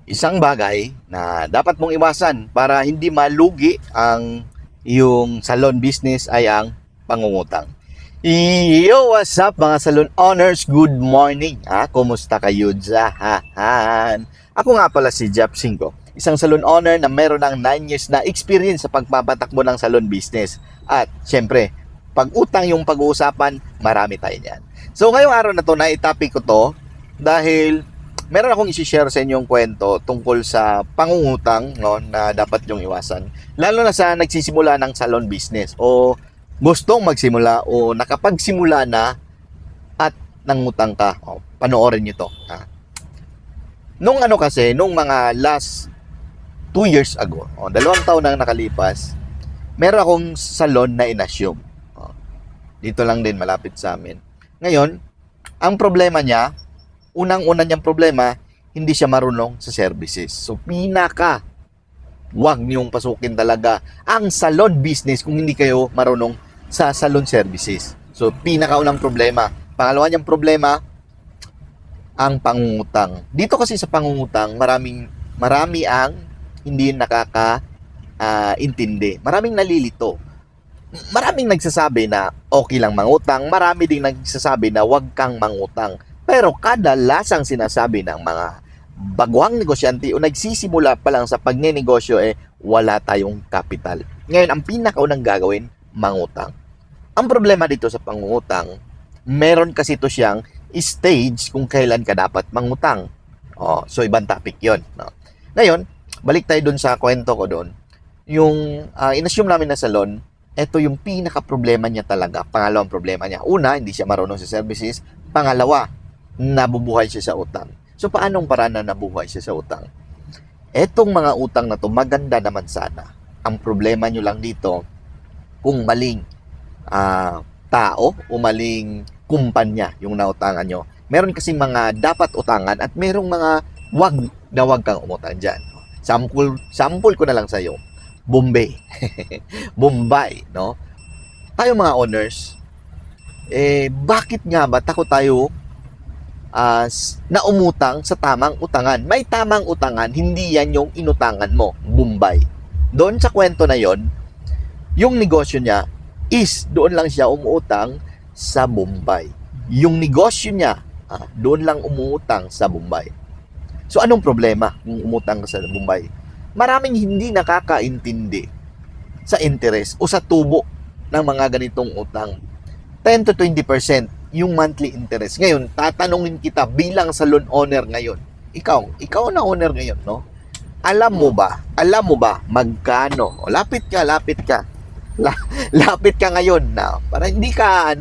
Isang bagay na dapat mong iwasan para hindi malugi ang iyong salon business ay ang pangungutang. Yo, what's up mga salon owners? Good morning. Kumusta kayo dyan? Ako nga pala si Jeff Cinco, isang salon owner na meron ng 9 years na experience sa pagpapatakbo ng salon business. At syempre, pag utang yung pag-uusapan, marami tayo niyan. So ngayong araw na to, na-topic ko to dahil meron akong i-share sa inyong kwento tungkol sa pangungutang, no, na dapat yung iwasan. Lalo na sa nagsisimula ng salon business o gustong magsimula o nakapagsimula na at nangutang ka. Panoorin nyo to. Nung mga last 2 years ago, 2 taon na nakalipas, meron akong salon na inassume. Dito lang din, malapit sa amin. Ngayon, ang problema niya, unang-una niyang problema, hindi siya marunong sa services. So, wag niyong pasukin talaga ang salon business kung hindi kayo marunong sa salon services. So, pinakaunang problema. Pangalawa niyang problema, ang pangungutang. Dito kasi sa pangungutang, marami ang hindi intindi. Maraming nalilito. Maraming nagsasabi na okay lang mangutang, marami ding nagsasabi na wag kang mangutang. Pero kadalasang sinasabi ng mga baguhang negosyante o nagsisimula pa lang sa pagnenegosyo wala tayong kapital. Ngayon, ang pinakaunang gagawin, mangutang. Ang problema dito sa pangungutang, meron kasi ito siyang stage kung kailan ka dapat mangutang. So ibang topic yun. No? Ngayon, balik tayo dun sa kwento ko dun. Yung inassume namin na salon, ito yung pinaka-problema niya talaga. Pangalawang problema niya. Una, hindi siya marunong sa services. Pangalawa, nabubuhay siya sa utang. So, paanong paraan na nabubuhay siya sa utang? Etong mga utang na to, maganda naman sana. Ang problema nyo lang dito, kung maling tao o maling kumpanya yung nautangan nyo. Meron kasi mga dapat utangan at merong mga wag kang umutang dyan. Sample ko na lang sa'yo. Bombay. Bombay, no? Tayo mga owners, bakit nga ba takot tayo na umutang sa tamang utangan? May tamang utangan, hindi yan yung inutangan mo, Bombay. Doon sa kwento na yon, yung negosyo niya is doon lang siya umuutang sa Bombay. Yung negosyo niya, doon lang umuutang sa Bombay. So anong problema kung umutang ka sa Bombay? Maraming hindi nakakaintindi sa interest o sa tubo ng mga ganitong utang. 10 to 20% yung monthly interest. Ngayon, tatanungin kita bilang salon owner ngayon. Ikaw na owner ngayon, no? Alam mo ba magkano? Lapit ka. Lapit ka ngayon na para hindi ka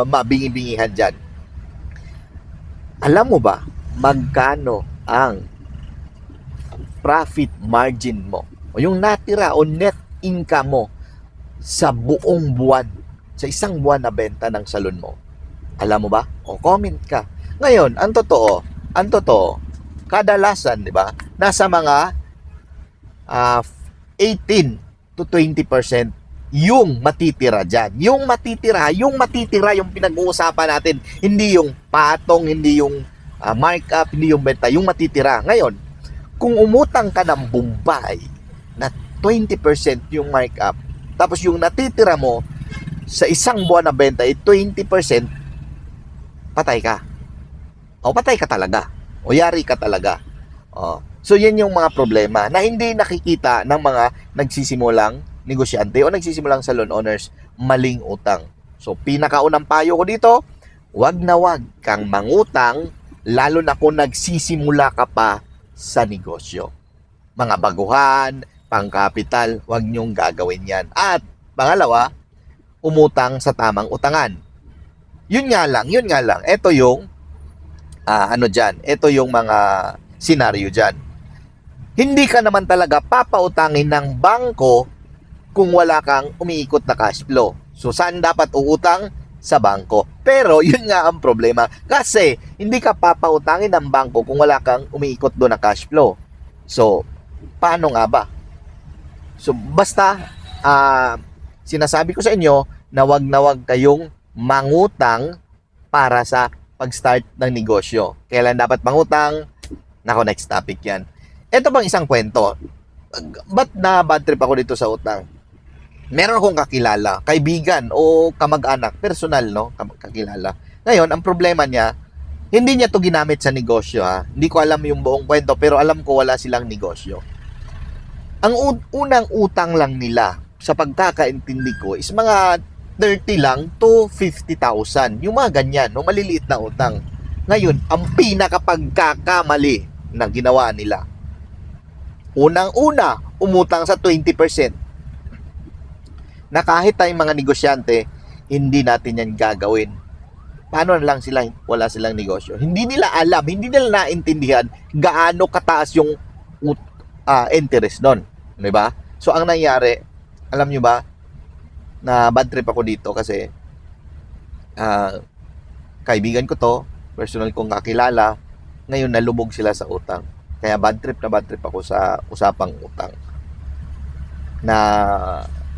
mabingi-bingihan diyan. Alam mo ba magkano ang profit margin mo o yung natira o net income mo sa buong buwan, sa isang buwan na benta ng salon mo? Alam mo ba? O comment ka. Ngayon, ang totoo, kadalasan, di ba, nasa mga 18 to 20% yung matitira dyan. Yung matitira yung pinag-uusapan natin. Hindi yung patong, hindi yung markup, hindi yung benta, yung matitira. Ngayon, kung umutang ka ng Bombay na 20% yung markup, tapos yung natitira mo sa isang buwan na benta ay 20%, patay ka. Patay ka talaga. O yari ka talaga. So yan yung mga problema na hindi nakikita ng mga nagsisimulang negosyante o nagsisimulang salon owners, maling utang. So pinakaunang payo ko dito, wag kang mangutang, lalo na kung nagsisimula ka pa sa negosyo. Mga baguhan, pangkapital, wag niyong gagawin yan. At pangalawa, umutang sa tamang utangan. Yun nga lang. Ito yung ito yung mga senaryo dyan. Hindi ka naman talaga papautangin ng bangko kung wala kang umiikot na cash flow. So, saan dapat uutang? Sa bangko. Pero, yun nga ang problema. Kasi, hindi ka papautangin ng bangko kung wala kang umiikot doon na cash flow. So, paano nga ba? So, basta, sinasabi ko sa inyo na wag kayong mangutang para sa pag-start ng negosyo. Kailan dapat mangutang? Nako, next topic yan. Ito bang isang kwento? Ba't na bad trip ako dito sa utang? Meron akong kakilala, kaibigan o kamag-anak, personal, no? Kakilala. Ngayon, ang problema niya, hindi niya to ginamit sa negosyo, ha? Hindi ko alam yung buong kwento, pero alam ko wala silang negosyo. Ang unang utang lang nila, sa pagkakaintindi ko, is mga 30 lang to 50,000. Yung mga ganyan, no? Maliliit na utang. Ngayon, ang pinakapagkakamali na ginawa nila, unang-una, umutang sa 20%. Na kahit tayong mga negosyante, hindi natin yan gagawin. Paano na lang sila, wala silang negosyo? Hindi nila alam, hindi nila naintindihan gaano kataas yung interest doon. Di ba? So, ang nangyari, alam nyo ba, na bad trip ako dito kasi kaibigan ko to, personal kong kakilala, ngayon nalubog sila sa utang. Kaya bad trip ako sa usapang utang. Na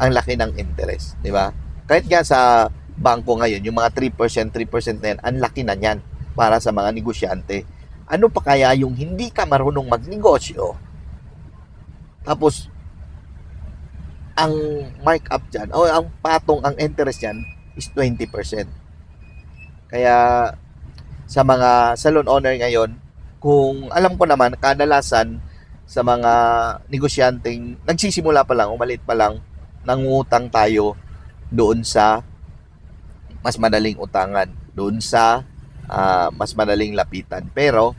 ang laki ng interest, di ba? Kahit nga sa bangko ngayon, yung mga 3% na yan, ang laki na yan para sa mga negosyante. Ano pa kaya yung hindi ka marunong magnegosyo? Tapos, ang markup dyan, o ang patong, ang interest dyan, is 20%. Kaya, sa mga salon owner ngayon, kung alam ko naman, kadalasan, sa mga negosyanteng nagsisimula pa lang, umalit pa lang, nangutang tayo doon sa mas madaling utangan, doon sa mas madaling lapitan. Pero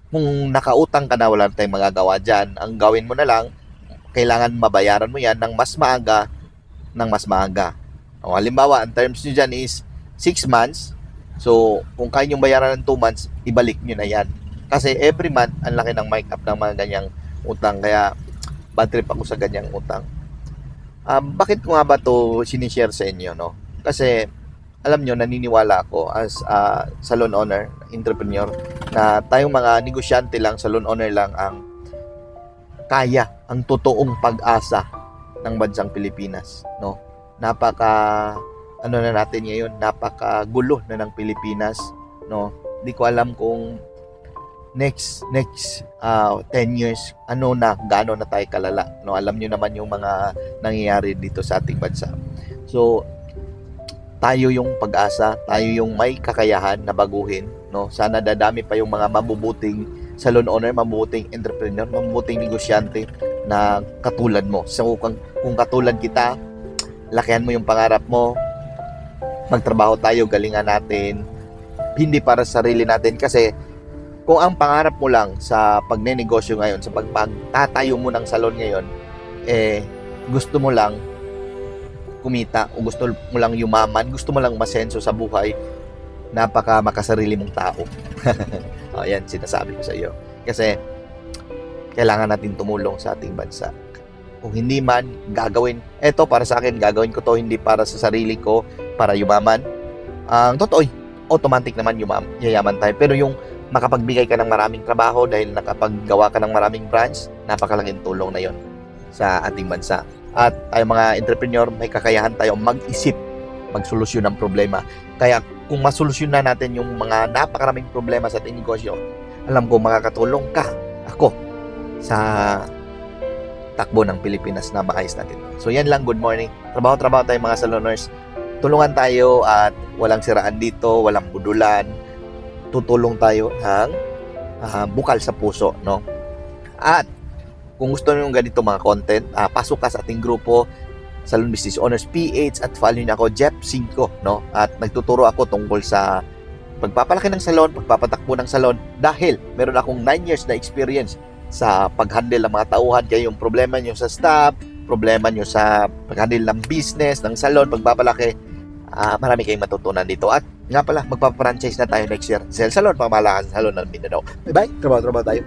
kung nakautang ka na, wala tayong magagawa dyan. Ang gawin mo na lang, kailangan mabayaran mo yan ng mas maaga. O, halimbawa, ang terms nyo dyan is 6 months. So, kung kaya nyo bayaran ng 2 months, ibalik nyo na yan. Kasi every month, ang laki ng markup ng mga ganyang utang. Kaya, bad trip ako sa ganyang utang. Bakit ko nga ba ito sinishare sa inyo, no? Kasi, alam nyo, naniniwala ako as salon owner, entrepreneur, na tayong mga negosyante lang, salon owner lang ang kaya, ang totoong pag-asa ng bansang Pilipinas, no? Ano na natin ngayon, napakagulo na ng Pilipinas, no? Hindi ko alam kung next 10 years, gaano na tayo kalala, no? Alam nyo naman yung mga nangyayari dito sa ating bansa. So, tayo yung pag-asa, tayo yung may kakayahan na baguhin, no? Sana dadami pa yung mga mabubuting salon owner, mabubuting entrepreneur, mabubuting negosyante na katulad mo. So, kung katulad kita, lakihan mo yung pangarap mo, magtrabaho tayo, galingan natin, hindi para sa sarili natin. Kasi, kung ang pangarap mo lang sa pagnenegosyo ngayon, sa pagtatayo mo ng salon ngayon, gusto mo lang kumita, o gusto mo lang yumaman, gusto mo lang masenso sa buhay, napaka makasarili mong tao. Yan, sinasabi ko sa iyo. Kasi, kailangan natin tumulong sa ating bansa. Kung hindi man, gagawin. Eto, para sa akin, gagawin ko to hindi para sa sarili ko, para yumaman. Ang totoo, automatic naman yayaman tayo. Pero yung makapagbigay ka ng maraming trabaho dahil nakapaggawa ka ng maraming branch, napakalaking tulong na yon sa ating bansa. At tayo mga entrepreneur, may kakayahan tayo mag-isip, magsolusyon ng problema. Kaya kung masolusyon na natin yung mga napakaraming problema sa ating negosyo, alam ko makakatulong ako sa takbo ng Pilipinas na maayos natin. So yan lang, good morning. Trabaho tayo mga saloners. Tulungan tayo at walang siraan dito, walang budulan. Tutulong tayo ng bukal sa puso, no? At kung gusto niyo ng ganito mga content, pasok ka sa ating grupo, Salon Business Owners PH, at follow niyo ako, Jeff 5, no? At nagtuturo ako tungkol sa pagpapalaki ng salon, pagpapatakbo ng salon, dahil meron akong 9 years na experience sa pag-handle ng mga tauhan. Kaya yung problema niyo sa staff, problema niyo sa pag-handle ng business, ng salon, pagpapalaki, marami kayong matutunan dito. At nga pala, magpapa-franchise na tayo next year. Salon, pamalakas salon ng Mindanao. Bye-bye, trabaho tayo.